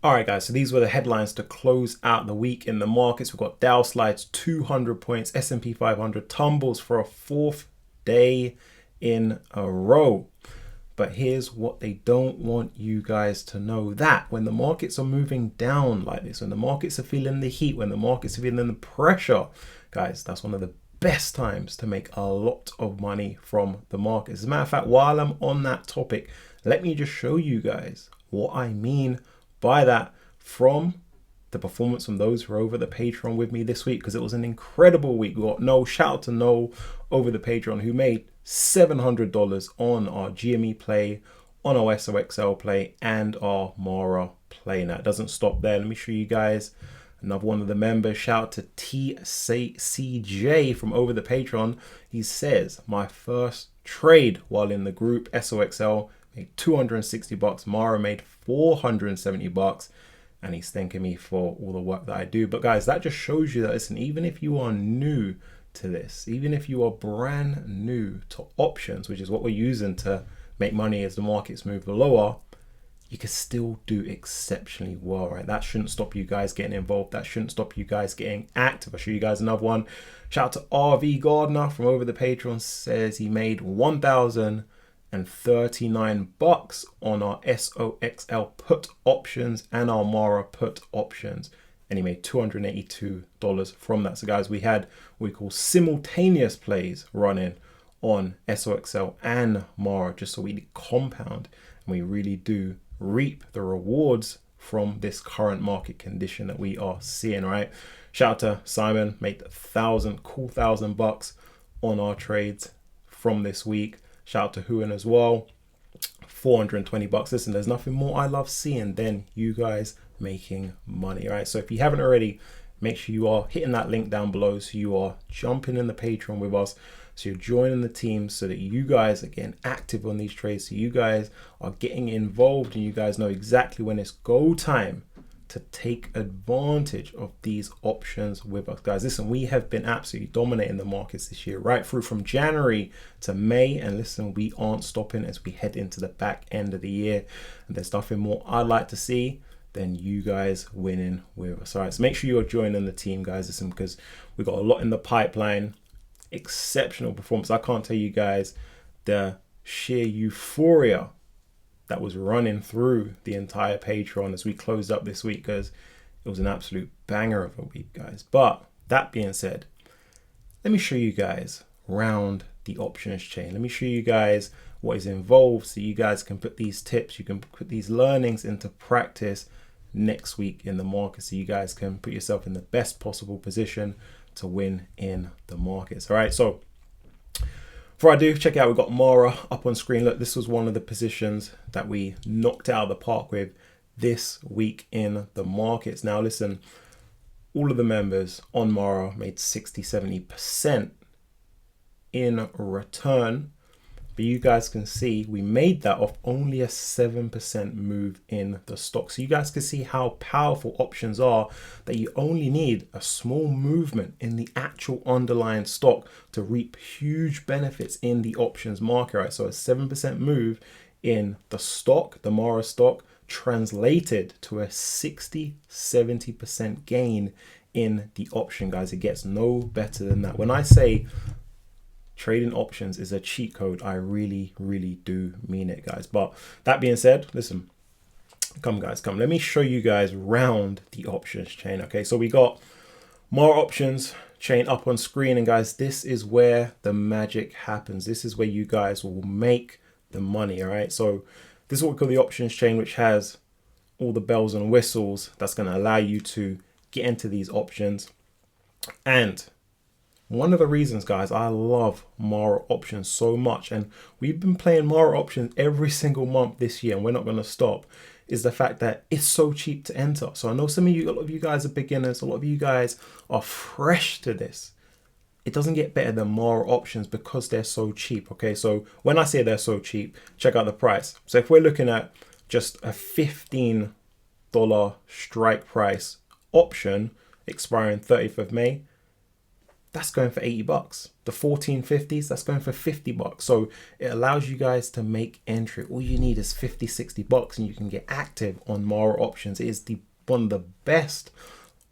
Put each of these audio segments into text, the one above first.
All right, guys, so these were the headlines to close out the week in the markets. We've got Dow slides 200 points, S&P 500 tumbles for a fourth day in a row. But here's what they don't want you guys to know, that when the markets are moving down like this, when the markets are feeling the heat, when the markets are feeling the pressure, guys, that's one of the best times to make a lot of money from the markets. As a matter of fact, while I'm on that topic, let me just show you guys what I mean by that from the performance from those who are over the Patreon with me this week, because it was an incredible week. We got Noel, shout out to Noel over the Patreon, who made $700 on our GME play, on our SOXL play, and our Mara play. Now, it doesn't stop there. Let me show you guys another one of the members. Shout out to TCJ from over the Patreon. He says, my first trade while in the group SOXL made $260. Mara made $470. And he's thanking me for all the work that I do. But guys, that just shows you that, listen, even if you are new to this, even if you are brand new to options, which is what we're using to make money as the markets move lower, you can still do exceptionally well, right? That shouldn't stop you guys getting involved. That shouldn't stop you guys getting active. I'll show you guys another one. Shout out to RV Gardner from over the Patreon, says he made $1,039 on our SOXL put options and our Mara put options, and he made $282 from that. So guys, we had what we call simultaneous plays running on SOXL and Mara, just so we compound and we really do reap the rewards from this current market condition that we are seeing, right? Shout out to Simon, made $1,000 on our trades from this week. Shout out to Huan as well, $420. Listen, there's nothing more I love seeing than you guys making money, right? So if you haven't already, make sure you are hitting that link down below, so you are jumping in the Patreon with us, so you're joining the team, so that you guys are getting active on these trades, so you guys are getting involved and you guys know exactly when it's go time to take advantage of these options with us. Guys, listen, we have been absolutely dominating the markets this year, right through from January to May, and listen, we aren't stopping as we head into the back end of the year, and there's nothing more I'd like to see than you guys winning with us. All right, so make sure you're joining the team, guys, listen, because we've got a lot in the pipeline. Exceptional performance. I can't tell you guys the sheer euphoria that was running through the entire Patreon as we closed up this week, because it was an absolute banger of a week, guys. But that being said, let me show you guys around the options chain. Let me show you guys what is involved, so you guys can put these tips, you can put these learnings into practice next week in the market, so you guys can put yourself in the best possible position to win in the markets. All right, so before I do, check out, we've got Mara up on screen. Look, this was one of the positions that we knocked out of the park with this week in the markets. Now listen, all of the members on Mara made 60-70% in return, but you guys can see we made that off only a 7% move in the stock. So you guys can see how powerful options are, that you only need a small movement in the actual underlying stock to reap huge benefits in the options market, right? So a 7% move in the stock, the Mara stock, translated to a 60-70% gain in the option, guys. It gets no better than that. When I say trading options is a cheat code, I really do mean it, guys. But that being said, listen, come guys, come, let me show you guys round the options chain. Okay, so we got more options chain up on screen, and guys, this is where the magic happens. This is where you guys will make the money. All right, so this is what we call the options chain, which has all the bells and whistles that's going to allow you to get into these options. And one of the reasons, guys, I love Mara options so much, and we've been playing Mara options every single month this year, and we're not going to stop, is the fact that it's so cheap to enter. So I know some of you, a lot of you guys are beginners, a lot of you guys are fresh to this. It doesn't get better than Mara options because they're so cheap. Okay, so when I say they're so cheap, check out the price. So if we're looking at just a $15 strike price option expiring 30th of May, that's going for 80 bucks. The 1450s, that's going for 50 bucks. So it allows you guys to make entry. All you need is 50, 60 bucks and you can get active on Mara options. It is one of the best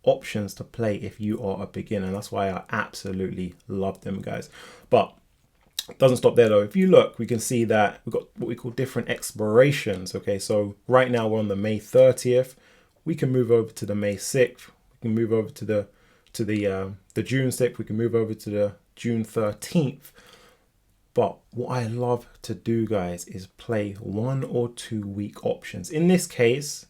options to play if you are a beginner. And that's why I absolutely love them, guys. But it doesn't stop there though. If you look, we can see that we've got what we call different expirations. Okay, so right now we're on the May 30th. We can move over to the May 6th. We can move over to the June 6th. We can move over to the June 13th. But what I love to do, guys, is play 1 or 2 week options. In this case,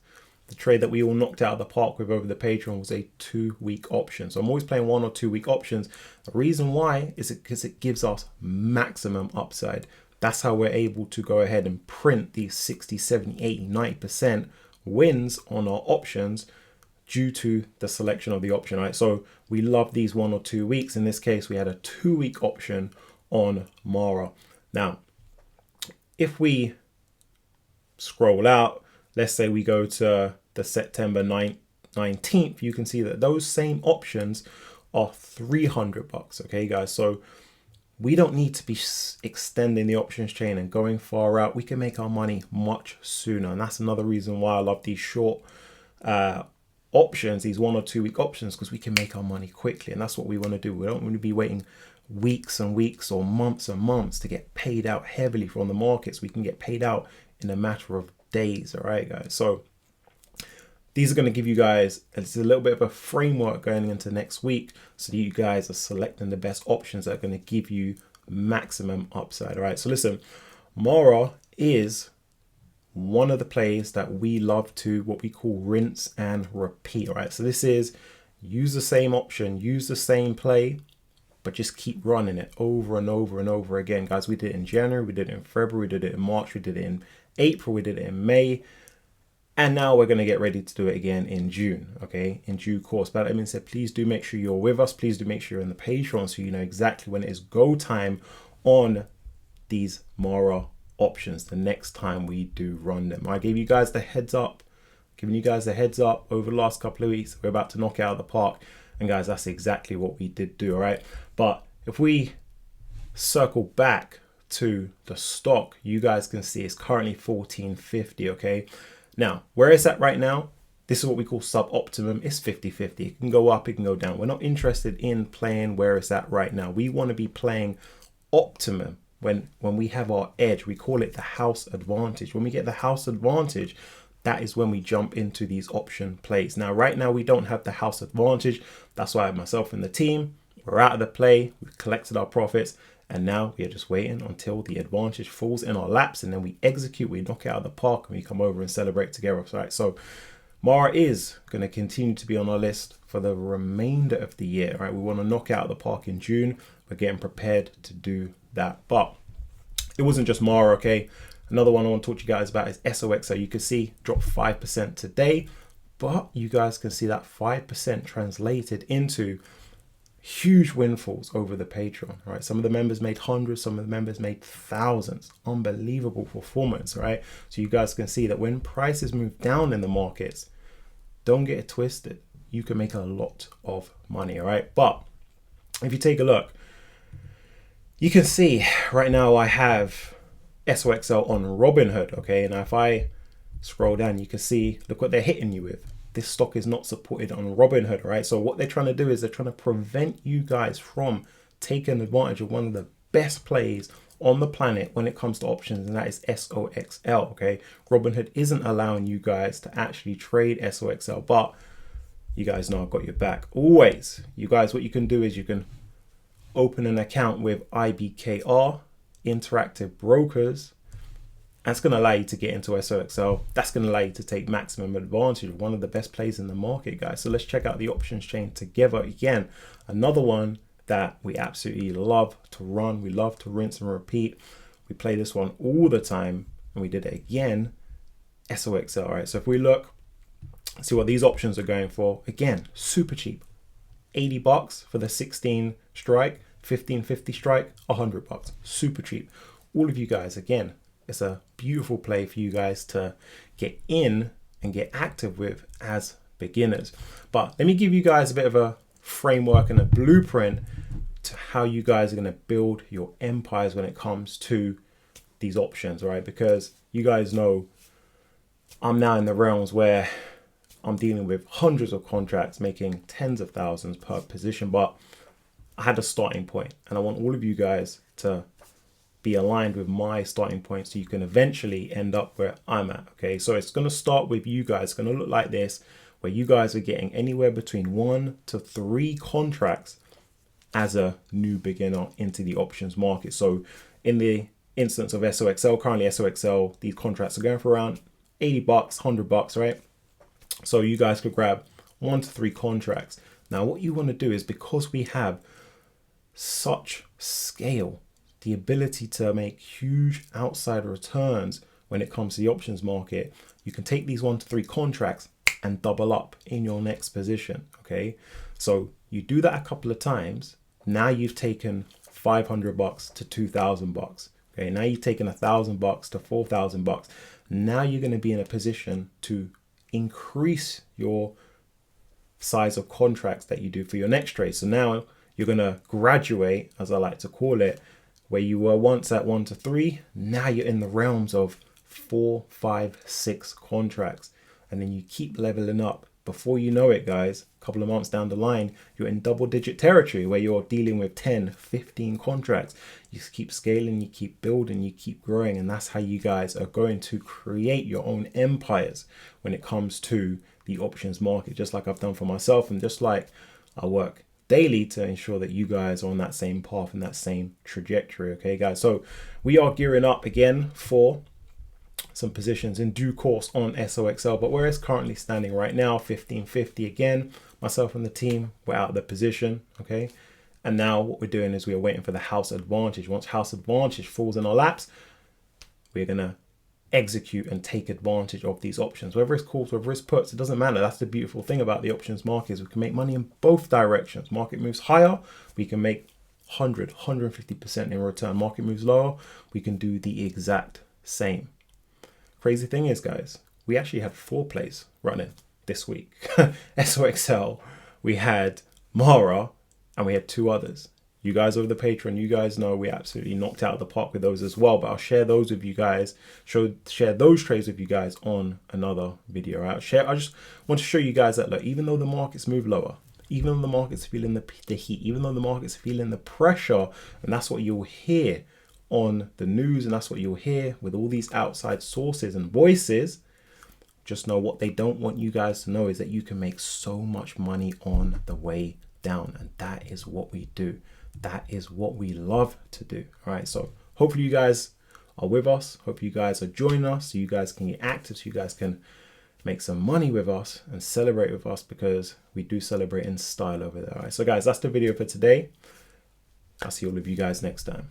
the trade that we all knocked out of the park with over the Patreon was a 2 week option. So I'm always playing 1 or 2 week options. The reason why is because it gives us maximum upside. That's how we're able to go ahead and print these 60, 70, 80, 90% wins on our options due to the selection of the option, right? So we love these 1 or 2 weeks. In this case, we had a 2 week option on Mara. Now, if we scroll out, let's say we go to the September 19th, you can see that those same options are 300 bucks. Okay, guys. So we don't need to be extending the options chain and going far out. We can make our money much sooner. And that's another reason why I love these short options, these 1 or 2 week options, because we can make our money quickly. And that's what we want to do. We don't want to be waiting weeks and weeks or months and months to get paid out heavily from the markets. We can get paid out in a matter of days. All right, guys. So these are going to give you guys a little bit of a framework going into next week so that you guys are selecting the best options that are going to give you maximum upside. All right. So listen, Mara is one of the plays that we love to what we call rinse and repeat. All right. So this is use the same option, use the same play, but just keep running it over and over and over again. Guys, we did it in January, we did it in February, we did it in March, we did it in April, we did it in May. And now we're going to get ready to do it again in June, okay, in due course. But that being said, please do make sure you're with us. Please do make sure you're in the Patreon so you know exactly when it is go time on these Mara options the next time we do run them. I gave you guys the heads up, giving you guys the heads up over the last couple of weeks. We're about to knock it out of the park. And guys, that's exactly what we did do, all right? But if we circle back to the stock, you guys can see it's currently 1450, okay? Now, where it's at right now, this is what we call suboptimum. It's 50-50. It can go up, it can go down. We're not interested in playing where it's at right now. We want to be playing optimum when we have our edge. We call it the house advantage. When we get the house advantage, that is when we jump into these option plays. Now, right now, we don't have the house advantage. That's why myself and the team, we're out of the play. We've collected our profits. And now we are just waiting until the advantage falls in our laps, and then we execute, we knock it out of the park, and we come over and celebrate together. Right? So Mara is going to continue to be on our list for the remainder of the year. Right? We want to knock it out of the park in June. We're getting prepared to do that. But it wasn't just Mara, okay? Another one I want to talk to you guys about is SOXL. You can see dropped 5% today, but you guys can see that 5% translated into huge windfalls over the Patreon, right? Some of the members made hundreds, some of the members made thousands. Unbelievable performance, right? So you guys can see that when prices move down in the markets, don't get it twisted. You can make a lot of money, all right? But if you take a look, you can see right now I have SOXL on Robinhood, okay? And if I scroll down, you can see, look what they're hitting you with. This stock is not supported on Robinhood, right? So what they're trying to do is they're trying to prevent you guys from taking advantage of one of the best plays on the planet when it comes to options, and that is SOXL, okay? Robinhood isn't allowing you guys to actually trade SOXL, but you guys know I've got your back. Always, you guys, what you can do is you can open an account with IBKR, Interactive Brokers. That's going to allow you to get into SOXL. That's going to allow you to take maximum advantage of one of the best plays in the market, guys. So let's check out the options chain together. Again, another one that we absolutely love to run. We love to rinse and repeat. We play this one all the time, and we did it again. SOXL, all right? So if we look, see what these options are going for. Again, super cheap. 80 bucks for the 16 strike, 1550 strike, 100 bucks. Super cheap. All of you guys, again, it's a beautiful play for you guys to get in and get active with as beginners. But let me give you guys a bit of a framework and a blueprint to how you guys are going to build your empires when it comes to these options, right? Because you guys know I'm now in the realms where I'm dealing with hundreds of contracts making tens of thousands per position, but I had a starting point, and I want all of you guys to be aligned with my starting point so you can eventually end up where I'm at. Okay, so it's going to start with you guys. It's going to look like this, where you guys are getting anywhere between 1 to 3 contracts as a new beginner into the options market. So in the instance of SOXL, currently SOXL, these contracts are going for around $80, $100, right? So you guys could grab 1 to 3 contracts. Now what you want to do is, because we have such scale, the ability to make huge outside returns when it comes to the options market, you can take these 1 to 3 contracts and double up in your next position. Okay, so you do that a couple of times. Now you've taken $500 to $2,000. Okay, now you've taken $1,000 to $4,000. Now you're going to be in a position to increase your size of contracts that you do for your next trade. So now you're going to graduate, as I like to call it, where you were once at 1 to 3. Now you're in the realms of 4, 5, 6 contracts. And then you keep leveling up. Before you know it, guys, a couple of months down the line, you're in double-digit territory where you're dealing with 10, 15 contracts. You keep scaling, you keep building, you keep growing. And that's how you guys are going to create your own empires when it comes to the options market, just like I've done for myself, and just like I work daily to ensure that you guys are on that same path and that same trajectory. Okay, guys, so we are gearing up again for some positions in due course on SOXL, but where it's currently standing right now, 1550 again, myself and the team, we're out of the position. Okay, and now what we're doing is we're waiting for the house advantage. Once house advantage falls in our laps, we're gonna execute and take advantage of these options, whether it's calls, whether it's puts, it doesn't matter. That's the beautiful thing about the options market, is we can make money in both directions. Market moves higher, we can make 150% in return. Market moves lower, we can do the exact same. Crazy thing is, guys, we actually had 4 plays running this week. SOXL, we had Mara, and we had 2 others. You guys over the Patreon, you guys know we absolutely knocked out of the park with those as well. But I'll share those with you guys, share those trades with you guys on another video. I just want to show you guys that, look, even though the markets move lower, even though the market's feeling the heat, even though the market's feeling the pressure, and that's what you'll hear on the news, and that's what you'll hear with all these outside sources and voices, just know what they don't want you guys to know is that you can make so much money on the way down. And that is what we do. That is what we love to do. All right, so hopefully you guys are with us. Hope you guys are joining us so you guys can get active, so you guys can make some money with us and celebrate with us, because we do celebrate in style over there. All right, so guys, that's the video for today. I'll see all of you guys next time.